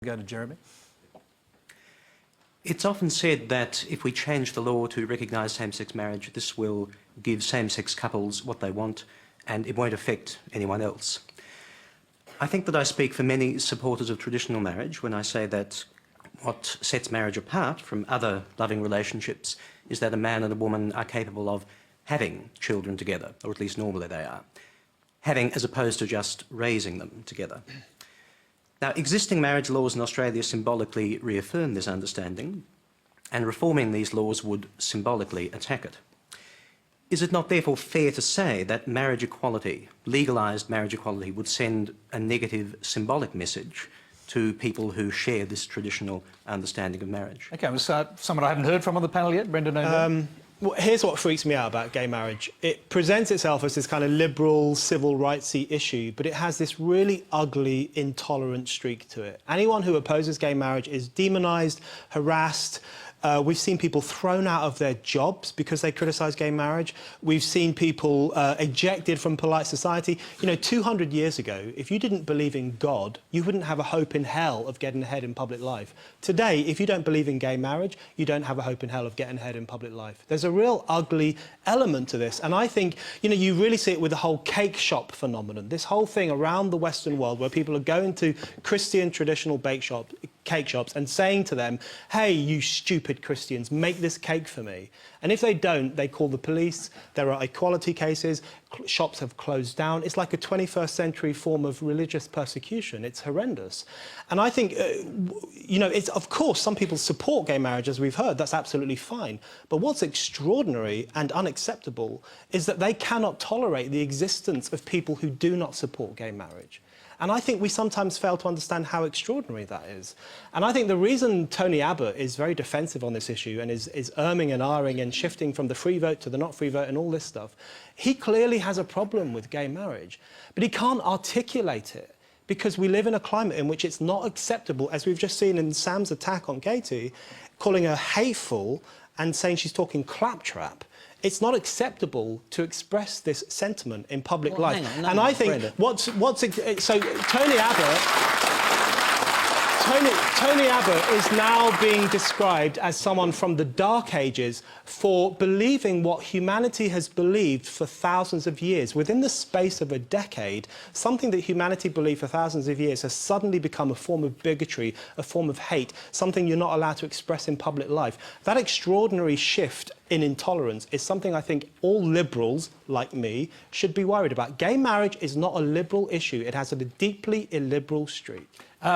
Go to Jeremy. It's often said that if we change the law to recognise same-sex marriage, this will give same-sex couples what they want and it won't affect anyone else. I think that I speak for many supporters of traditional marriage when I say that what sets marriage apart from other loving relationships is that a man and a woman are capable of having children together, or at least normally they are. Having as opposed to just raising them together. Now, existing marriage laws in Australia symbolically reaffirm this understanding, and reforming these laws would symbolically attack it. Is it not therefore fair to say that marriage equality, legalised marriage equality, would send a negative symbolic message to people who share this traditional understanding of marriage? OK, we'll start someone I haven't heard from on the panel yet, Brendan. Well, here's what freaks me out about gay marriage. It presents itself as this kind of liberal, civil rights-y issue, but it has this really ugly, intolerant streak to it. Anyone who opposes gay marriage is demonised, harassed. We've seen people thrown out of their jobs because they criticise gay marriage. We've seen people ejected from polite society. You know, 200 years ago, if you didn't believe in God, you wouldn't have a hope in hell of getting ahead in public life. Today, if you don't believe in gay marriage, you don't have a hope in hell of getting ahead in public life. There's a real ugly element to this. And I think, you know, you really see it with the whole cake shop phenomenon. This whole thing around the Western world where people are going to Christian traditional cake shops and saying to them, hey, you stupid Christians, make this cake for me. And if they don't, they call the police. There are equality cases. Shops have closed down. It's like a 21st century form of religious persecution. It's horrendous. And I think, you know, it's, of course, some people support gay marriage, as we've heard. That's absolutely fine. But what's extraordinary and unacceptable is that they cannot tolerate the existence of people who do not support gay marriage. And I think we sometimes fail to understand how extraordinary that is. And I think the reason Tony Abbott is very defensive on this issue and is erming and ahhing and shifting from the free vote to the not free vote and all this stuff, he clearly has a problem with gay marriage. But he can't articulate it because we live in a climate in which it's not acceptable, as we've just seen in Sam's attack on Katie, calling her hateful and saying she's talking claptrap. It's not acceptable to express this sentiment in public life. Hang on, and I think so Tony Abbott is now being described as someone from the Dark Ages for believing what humanity has believed for thousands of years. Within the space of a decade, something that humanity believed for thousands of years has suddenly become a form of bigotry, a form of hate, something you're not allowed to express in public life. That extraordinary shift in intolerance is something I think all liberals, like me, should be worried about. Gay marriage is not a liberal issue. It has a deeply illiberal streak.